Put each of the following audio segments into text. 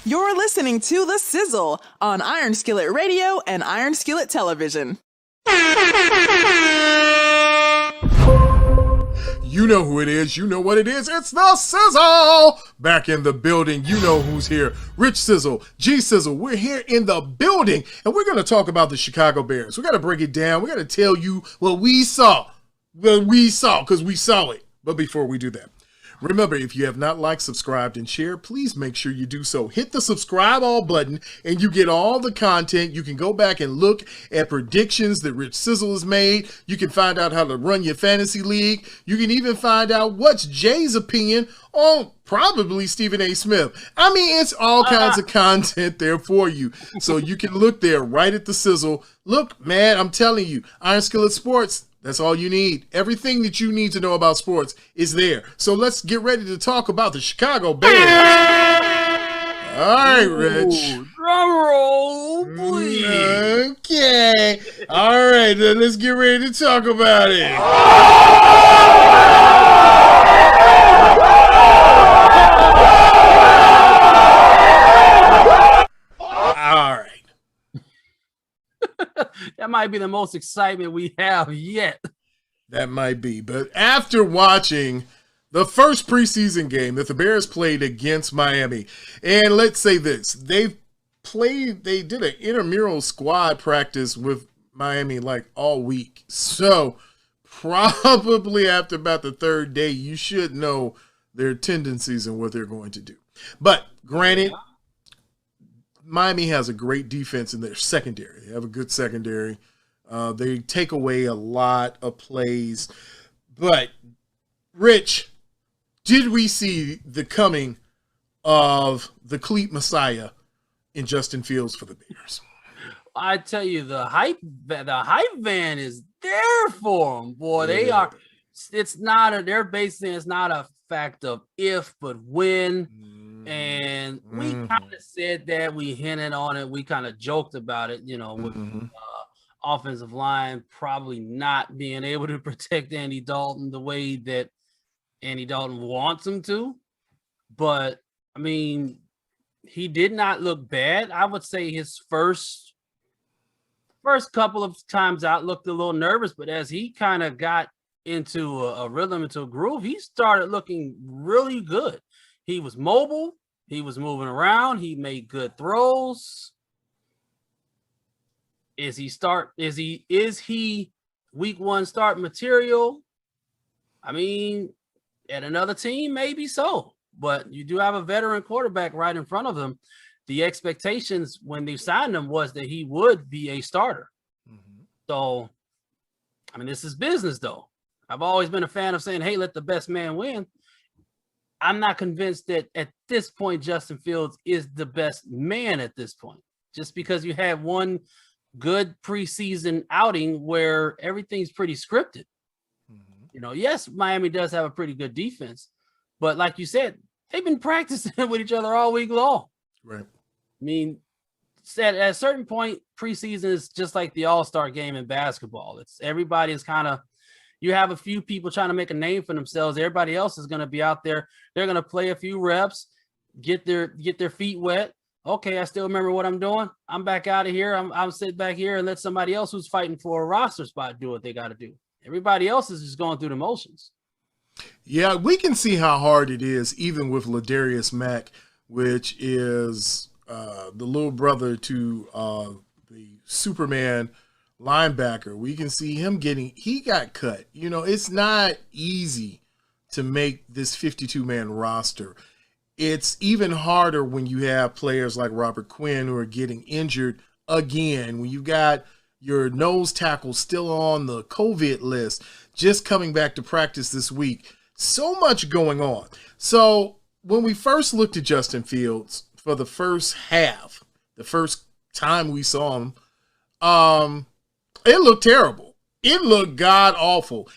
You're listening to The Sizzle on Iron Skillet Radio and Iron Skillet Television. You know who it is. You know what it is. It's The Sizzle. Back in the building. You know who's here. Rich SIZZLE G. SIZZLE. We're here in the building, and we're going to talk about the Chicago Bears. We got to break it down. We got to tell you what we saw. What we saw, because we saw it. But before we do that, remember, if you have not liked, subscribed, and shared, please make sure you do so. Hit the subscribe all button and you get all the content. You can go back and look at predictions that Rich SIZZLE has made. You can find out how to run your fantasy league. You can even find out what's Jay's opinion on probably Stephen A. Smith. I mean, it's all kinds of content there for you. So you can look there right at the SIZZLE. Look, man, I'm telling you, Iron Skillet Sports, that's all you need. Everything that you need to know about sports is there. So let's get ready to talk about the Chicago Bears. All right, Rich. Drum roll, please. Okay. All right, then let's get ready to talk about it. All right. That might be the most excitement we have yet. That might be. But after watching the first preseason game that the Bears played against Miami, and let's say this, they did an intramural squad practice with Miami like all week. So probably after about the third day, you should know their tendencies and what they're going to do. But granted, Miami has a great defense in their secondary. They have a good secondary. They take away a lot of plays. But, Rich, did we see the coming of the Cleat Messiah in Justin Fields for the Bears? I tell you, the hype van is there for them, boy. They are. It's not a. They're basically it's not a fact of if, but when. And we kind of said that, we hinted on it, we kind of joked about it, you know, with offensive line probably not being able to protect Andy Dalton the way that Andy Dalton wants him to. But I mean, he did not look bad. I would say his first couple of times out looked a little nervous, but as he kind of got into a rhythm, into a groove, he started looking really good. He was mobile. He was moving around. He made good throws. Is he week one start material? I mean, at another team, maybe so. But you do have a veteran quarterback right in front of him. The expectations when they signed him was that he would be a starter. So, I mean, this is business, though. I've always been a fan of saying, hey, let the best man win. I'm not convinced that at this point, Justin Fields is the best man at this point, just because you have one good preseason outing where everything's pretty scripted. You know, yes, Miami does have a pretty good defense, but like you said, they've been practicing with each other all week long. Right. I mean, at a certain point, preseason is just like the All-Star game in basketball. It's everybody is kind of, you have a few people trying to make a name for themselves. Everybody else is going to be out there. They're going to play a few reps, get their feet wet. Okay, I still remember what I'm doing. I'm back out of here. I'll sit back here and let somebody else who's fighting for a roster spot do what they got to do. Everybody else is just going through the motions. Yeah, we can see how hard it is, even with Ladarius Mack, which is the little brother to the Superman linebacker. We can see him he got cut. You know, it's not easy to make this 52-man roster. It's even harder when you have players like Robert Quinn who are getting injured again, when you got your nose tackle still on the COVID list, just coming back to practice this week. So much going on. So when we first looked at Justin Fields for the first half, the first time we saw him, it looked terrible. It looked god awful.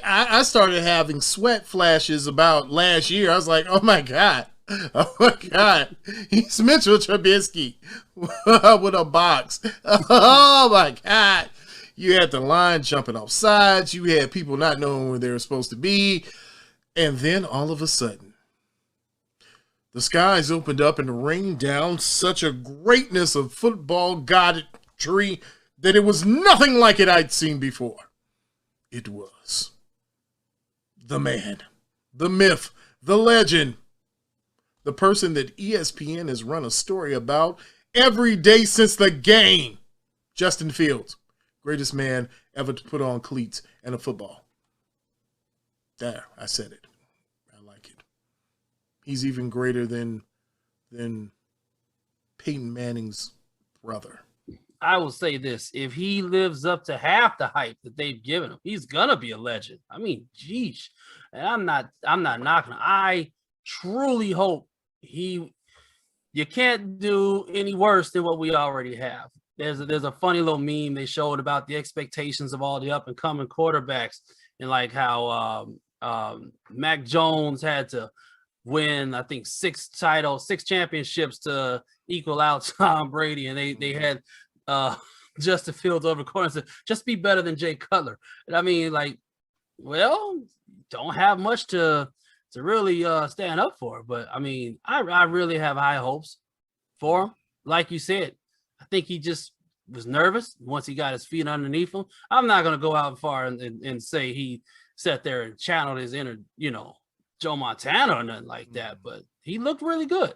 I started having sweat flashes about last year. I was like, oh my God. Oh my God. He's Mitchell Trubisky with a box. Oh my God. You had the line jumping off sides. You had people not knowing where they were supposed to be. And then all of a sudden, the skies opened up and rained down such a greatness of football godry that it was nothing like it I'd seen before. It was the man, the myth, the legend, the person that ESPN has run a story about every day since the game. Justin Fields, greatest man ever to put on cleats and a football. There, I said it. I like it. He's even greater than Peyton Manning's brother. I will say this: if he lives up to half the hype that they've given him, he's gonna be a legend. I mean, geez, and I'm not knocking him. I truly hope you can't do any worse than what we already have. There's a funny little meme they showed about the expectations of all the up and coming quarterbacks, and like how Mac Jones had to win, I think, 6 championships to equal out Tom Brady, and they had Justin Fields over the corner and said, just be better than Jay Cutler. And I mean, like, well, don't have much to really stand up for. But I mean, I really have high hopes for him. Like you said, I think he just was nervous once he got his feet underneath him. I'm not going to go out far and say he sat there and channeled his inner, Joe Montana or nothing like that, but he looked really good.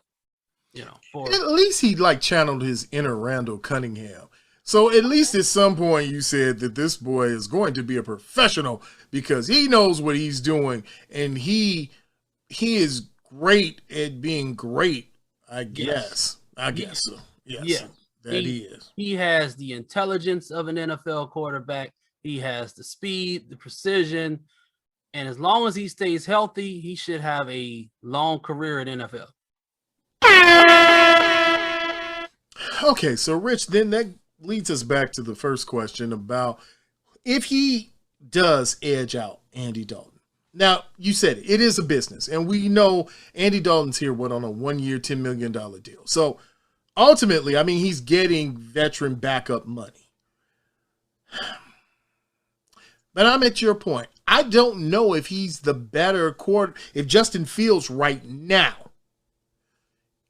At least he channeled his inner Randall Cunningham. So at least at some point you said that this boy is going to be a professional because he knows what he's doing and he is great at being great, I guess. I guess so. Yes. Yeah. He is. He has the intelligence of an NFL quarterback. He has the speed, the precision, and as long as he stays healthy, he should have a long career in NFL. Okay, so Rich, then that leads us back to the first question about if he does edge out Andy Dalton. Now, you said it is a business, and we know Andy Dalton's here on a 1-year, $10 million deal. So ultimately, I mean, he's getting veteran backup money. But I'm at your point. I don't know if he's the better if Justin Fields right now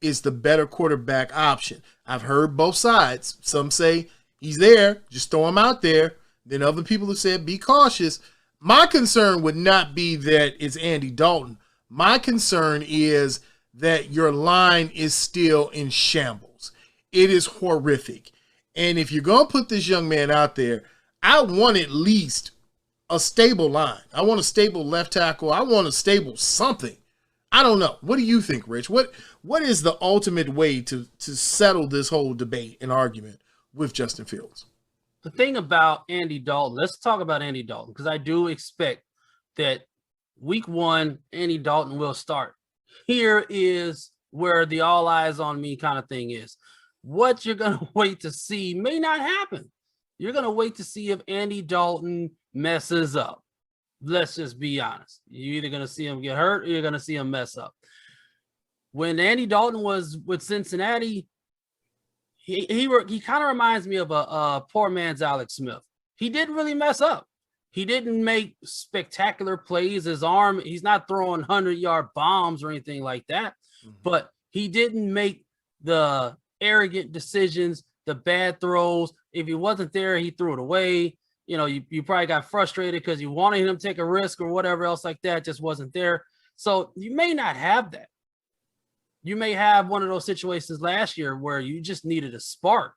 is the better quarterback option. I've heard both sides. Some say he's there, just throw him out there. Then other people have said be cautious. My concern would not be that it's Andy Dalton. My concern is that your line is still in shambles. It is horrific. And if you're going to put this young man out there, I want at least a stable line. I want a stable left tackle. I want a stable something. I don't know. What do you think, Rich? What is the ultimate way to settle this whole debate and argument with Justin Fields? The thing about Andy Dalton, let's talk about Andy Dalton, because I do expect that week 1, Andy Dalton will start. Here is where the all eyes on me kind of thing is. What you're going to wait to see may not happen. You're going to wait to see if Andy Dalton messes up. Let's just be honest. You're either going to see him get hurt or you're going to see him mess up. When Andy Dalton was with Cincinnati, he kind of reminds me of a poor man's Alex Smith. He didn't really mess up. He didn't make spectacular plays. His arm, he's not throwing 100-yard bombs or anything like that. But he didn't make the arrogant decisions, the bad throws. If he wasn't there, he threw it away. You probably got frustrated because you wanted him to take a risk or whatever else like that, just wasn't there. So you may not have that. You may have one of those situations last year where you just needed a spark.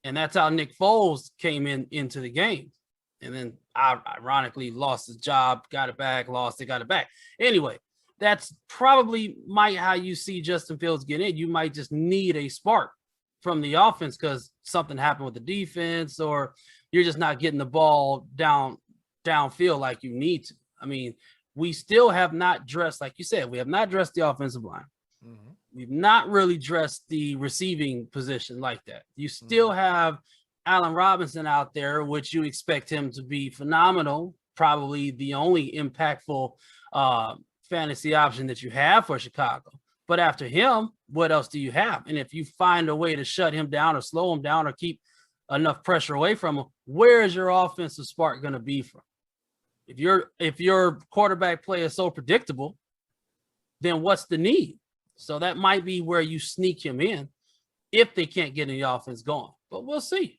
And that's how Nick Foles came into the game. And then ironically lost his job, got it back, lost it, got it back. Anyway, that's probably how you see Justin Fields get in. You might just need a spark from the offense because something happened with the defense or you're just not getting the ball downfield like you need to. I mean, we still have not dressed, like you said, we have not dressed the offensive line. Mm-hmm. We've not really dressed the receiving position like that. You still have Allen Robinson out there, which you expect him to be phenomenal, probably the only impactful fantasy option that you have for Chicago. But after him, what else do you have? And if you find a way to shut him down or slow him down or keep enough pressure away from him, where is your offensive spark going to be from? If your quarterback play is so predictable, then what's the need? So that might be where you sneak him in if they can't get any offense going. But we'll see.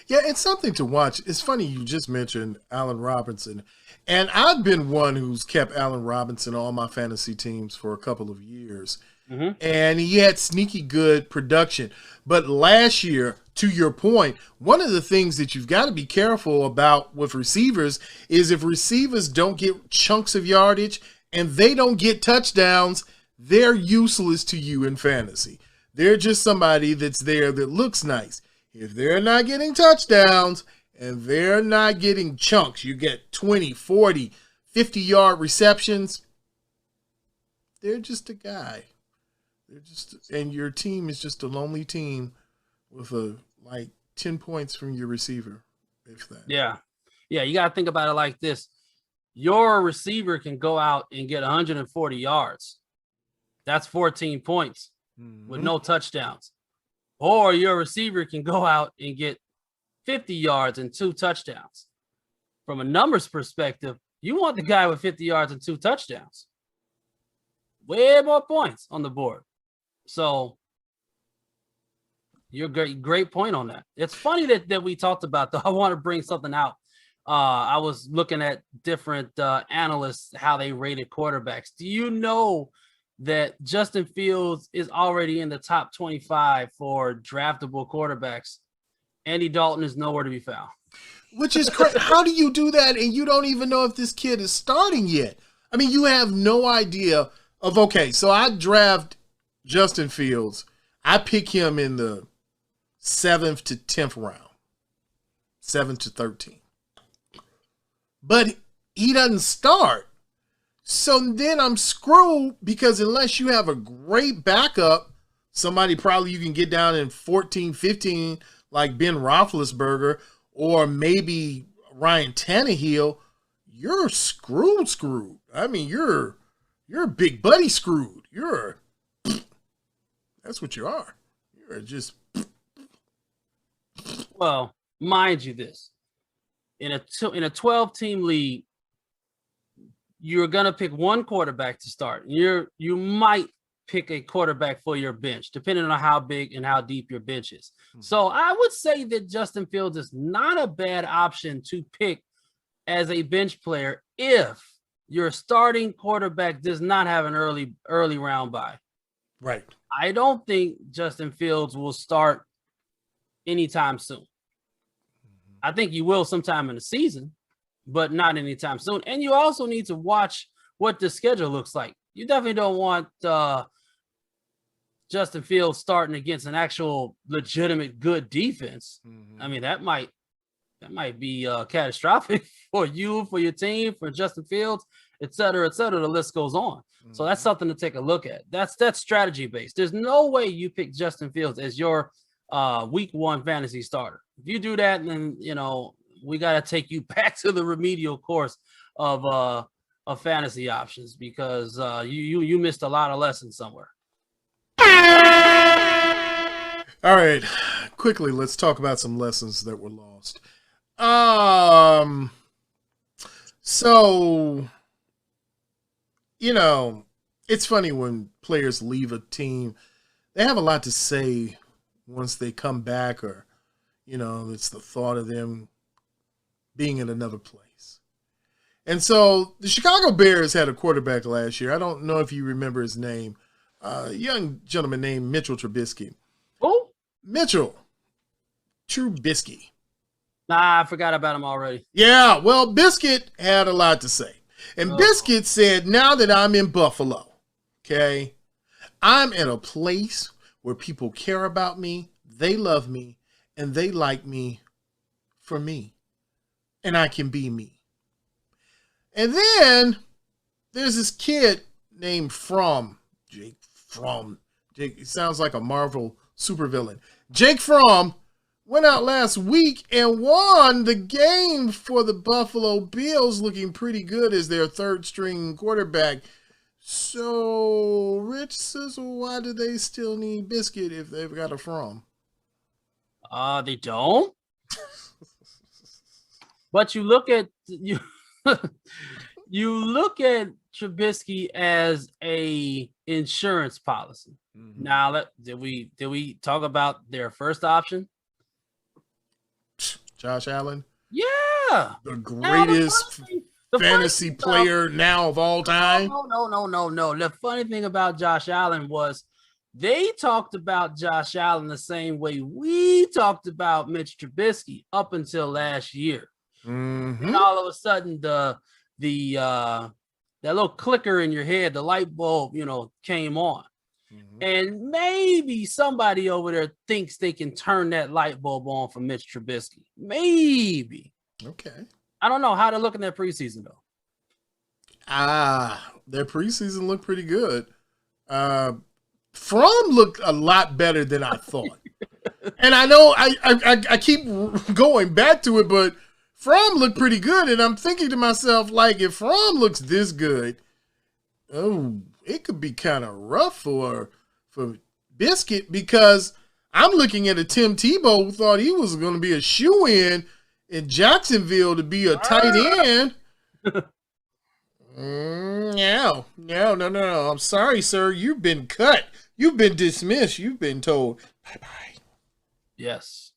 Yeah, it's something to watch. It's funny you just mentioned Allen Robinson. And I've been one who's kept Allen Robinson on my fantasy teams for a couple of years. Mm-hmm. And he had sneaky good production. But last year, to your point, one of the things that you've got to be careful about with receivers is if receivers don't get chunks of yardage and they don't get touchdowns, they're useless to you in fantasy. They're just somebody that's there that looks nice. If they're not getting touchdowns and they're not getting chunks, you get 20, 40, 50-yard receptions, they're just a guy. And your team is just a lonely team with like 10 points from your receiver, if that. Yeah. Yeah, you got to think about it like this. Your receiver can go out and get 140 yards. That's 14 points with no touchdowns. Or your receiver can go out and get 50 yards and 2 touchdowns. From a numbers perspective, you want the guy with 50 yards and 2 touchdowns. Way more points on the board. So you're great point on that. It's funny that we talked about, though. I want to bring something out. I was looking at different analysts, how they rated quarterbacks. Do you know that Justin Fields is already in the top 25 for draftable quarterbacks? Andy Dalton is nowhere to be found. Which is crazy. How do you do that and you don't even know if this kid is starting yet? I mean, you have no idea of, okay, so I draft Justin Fields. I pick him in the 7th to 10th round, 7th to 13th. But he doesn't start. So then I'm screwed because unless you have a great backup, somebody probably you can get down in 14, 15, like Ben Roethlisberger, or maybe Ryan Tannehill, you're screwed. I mean, you're big buddy screwed. That's what you are. You're just. Well, mind you this. In a 12-team league, you're going to pick one quarterback to start. You might pick a quarterback for your bench, depending on how big and how deep your bench is. So I would say that Justin Fields is not a bad option to pick as a bench player if your starting quarterback does not have an early round bye. Right. I don't think Justin Fields will start anytime soon. I think you will sometime in the season, but not anytime soon. And you also need to watch what the schedule looks like. You definitely don't want Justin Fields starting against an actual legitimate good defense. I mean, that might be catastrophic for you, for your team, for Justin Fields, et cetera, et cetera. The list goes on. So that's something to take a look at. That's strategy based. There's no way you pick Justin Fields as your week 1 fantasy starter. If you do that, then we got to take you back to the remedial course of fantasy options because you missed a lot of lessons somewhere. All right, quickly, let's talk about some lessons that were lost. So, it's funny when players leave a team, they have a lot to say once they come back, or, it's the thought of them being in another place. And so the Chicago Bears had a quarterback last year. I don't know if you remember his name. A young gentleman named Mitchell Trubisky. Oh, Mitchell Trubisky. Nah, I forgot about him already. Yeah, well, Biscuit had a lot to say. And Biscuit said, now that I'm in Buffalo, okay, I'm in a place where people care about me, they love me, and they like me for me. And I can be me. And then there's this kid named Jake Fromm. Jake, sounds like a Marvel supervillain. Jake Fromm went out last week and won the game for the Buffalo Bills, looking pretty good as their third-string quarterback. So, Rich SIZZLE, why do they still need Biscuit if they've got a Fromm? They don't. But you look at Trubisky as a insurance policy. Mm-hmm. Now, did we talk about their first option? Josh Allen. Yeah, The greatest fantasy player now of all time. No. The funny thing about Josh Allen was they talked about Josh Allen the same way we talked about Mitch Trubisky up until last year. Mm-hmm. And all of a sudden, that little clicker in your head, the light bulb, came on. Mm-hmm. And maybe somebody over there thinks they can turn that light bulb on for Mitch Trubisky. Maybe. Okay. I don't know how to look in their preseason, though. Their preseason looked pretty good. Fromm looked a lot better than I thought. And I know I keep going back to it, but Fromm looked pretty good. And I'm thinking to myself, like, if Fromm looks this good, it could be kind of rough for Biscuit, because I'm looking at a Tim Tebow who thought he was going to be a shoo-in in Jacksonville to be a tight end. No. I'm sorry, sir. You've been cut. You've been dismissed. You've been told bye-bye. Yes.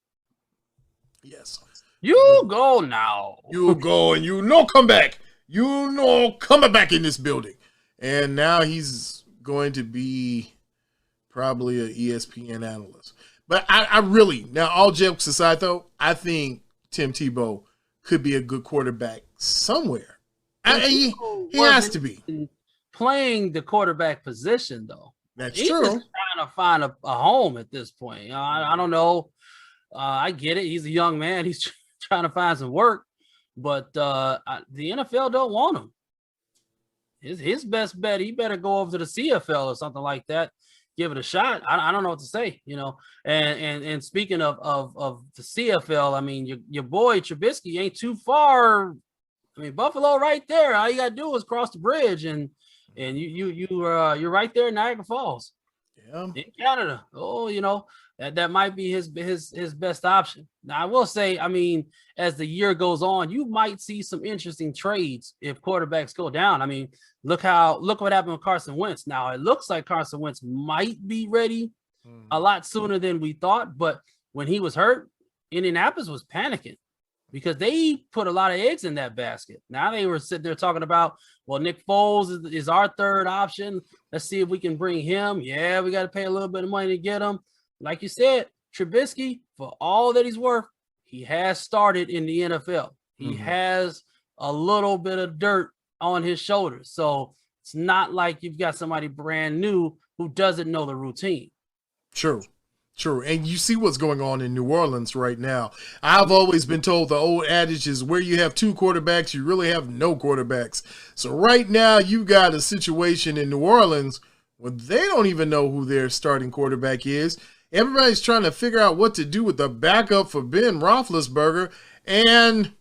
You go now. You go and come back. Coming back in this building. And now he's going to be probably an ESPN analyst. But I really, now all jokes aside though, I think Tim Tebow could be a good quarterback somewhere. He has to be. Playing the quarterback position though. That's He's true. Just trying to find a home at this point. I don't know. I get it. He's a young man. He's trying to find some work, but the NFL don't want him. His best bet, he better go over to the CFL or something like that. Give it a shot. I don't know what to say, And speaking of the CFL, I mean, your boy Trubisky ain't too far. I mean, Buffalo right there. All you gotta do is cross the bridge, and you're right there in Niagara Falls. Yeah. In Canada. That might be his best option. Now, I will say, I mean, as the year goes on, you might see some interesting trades if quarterbacks go down. I mean, look what happened with Carson Wentz. Now, it looks like Carson Wentz might be ready a lot sooner than we thought, but when he was hurt, Indianapolis was panicking because they put a lot of eggs in that basket. Now they were sitting there talking about, well, Nick Foles is our third option. Let's see if we can bring him. Yeah, we got to pay a little bit of money to get him. Like you said, Trubisky, for all that he's worth, he has started in the NFL. He has a little bit of dirt on his shoulders. So it's not like you've got somebody brand new who doesn't know the routine. True. And you see what's going on in New Orleans right now. I've always been told the old adage is where you have two quarterbacks, you really have no quarterbacks. So right now you've got a situation in New Orleans where they don't even know who their starting quarterback is. Everybody's trying to figure out what to do with the backup for Ben Roethlisberger. And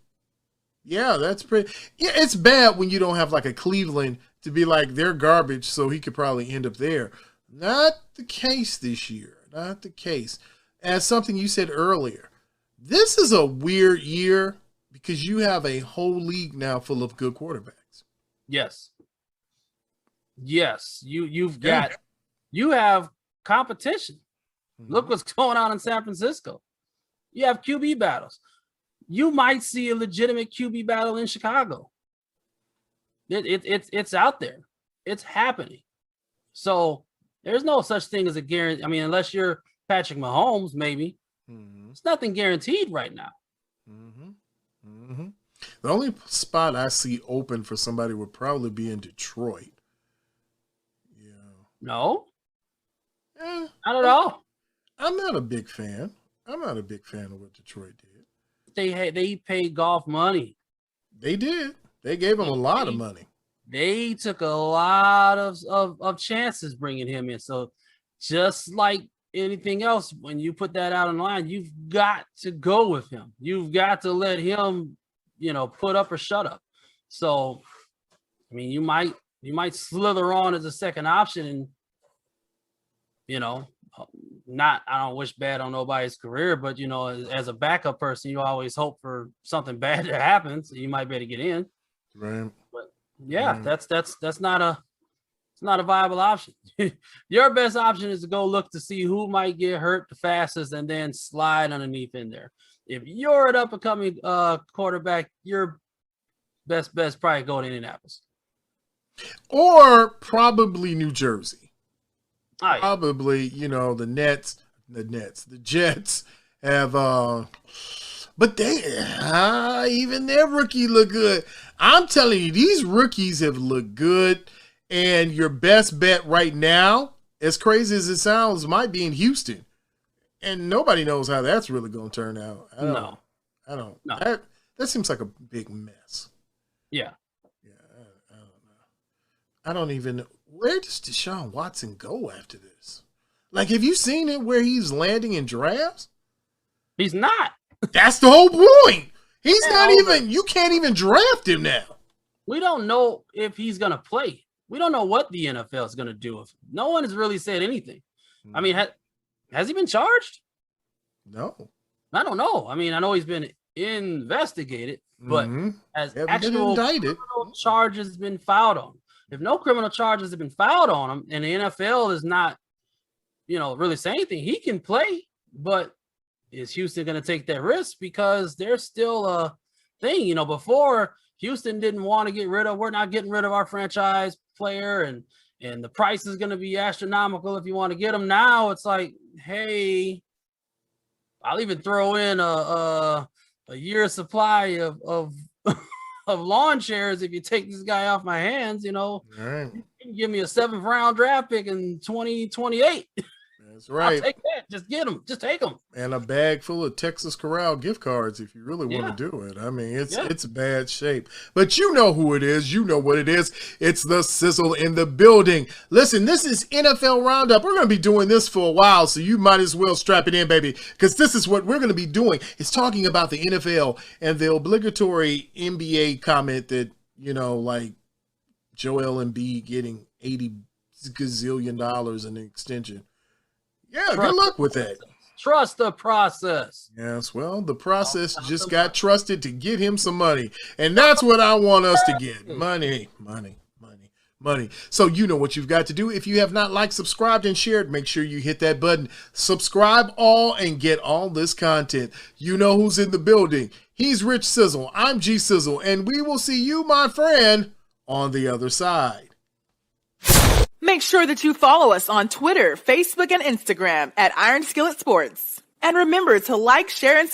yeah, it's bad when you don't have like a Cleveland to be like, they're garbage, so he could probably end up there. Not the case this year. Not the case. As something you said earlier, this is a weird year because you have a whole league now full of good quarterbacks. Yes. You have competition. Look what's going on in San Francisco. You have QB battles. You might see a legitimate QB battle in Chicago. It's out there. It's happening. So there's no such thing as a guarantee. I mean, unless you're Patrick Mahomes, maybe. It's nothing guaranteed right now. The only spot I see open for somebody would probably be in Detroit. Yeah. No? Not at all. I'm not a big fan. I'm not a big fan of what Detroit did. They paid Goff money. They did. They gave him a lot of money. They took a lot of chances bringing him in. So just like anything else, when you put that out on the line, you've got to go with him. You've got to let him, put up or shut up. So, I mean, you might slither on as a second option and, I don't wish bad on nobody's career, but, as a backup person, you always hope for something bad to happen. So you might better get in. Right. But Yeah, that's not a viable option. Your best option is to go look to see who might get hurt the fastest and then slide underneath in there. If you're an up and coming quarterback, your best probably go to Indianapolis or probably New Jersey. Oh, yeah. Probably, the Jets have, but they, even their rookie look good. I'm telling you, these rookies have looked good, and your best bet right now, as crazy as it sounds, might be in Houston, and nobody knows how that's really going to turn out. I don't know. That seems like a big mess. Yeah. I don't know. I don't even know. Where does Deshaun Watson go after this? Like, have you seen it where he's landing in drafts? He's not. That's the whole point. He's not even, you can't even draft him now. We don't know if he's going to play. We don't know what the NFL is going to do. No one has really said anything. I mean, has he been charged? No. I don't know. I mean, I know he's been investigated, but has actual criminal charges been filed on him? If no criminal charges have been filed on him and the NFL is not, really saying anything, he can play, but is Houston going to take that risk? Because there's still a thing, before Houston didn't want to get rid of, we're not getting rid of our franchise player and the price is going to be astronomical if you want to get them. Now it's like, hey, I'll even throw in a year's supply of of lawn chairs if you take this guy off my hands. Right. You can give me a 7th round draft pick in 2028. That's right. I'll take that. Just get them. Just take them. And a bag full of Texas Corral gift cards if you really want to do it. I mean, it's bad shape. But you know who it is. You know what it is. It's the Sizzle in the building. Listen, this is NFL Roundup. We're going to be doing this for a while, so you might as well strap it in, baby, because this is what we're going to be doing. It's talking about the NFL and the obligatory NBA comment that, like Joel Embiid getting $80 gazillion in an extension. Yeah, good luck with that. Trust the process. Yes, well, the process just got trusted to get him some money. And that's what I want us to get. Money. So you know what you've got to do. If you have not liked, subscribed, and shared, make sure you hit that button. Subscribe all and get all this content. You know who's in the building. He's Rich Sizzle. I'm G Sizzle. And we will see you, my friend, on the other side. Make sure that you follow us on Twitter, Facebook, and Instagram at Iron Skillet Sports. And remember to like, share, and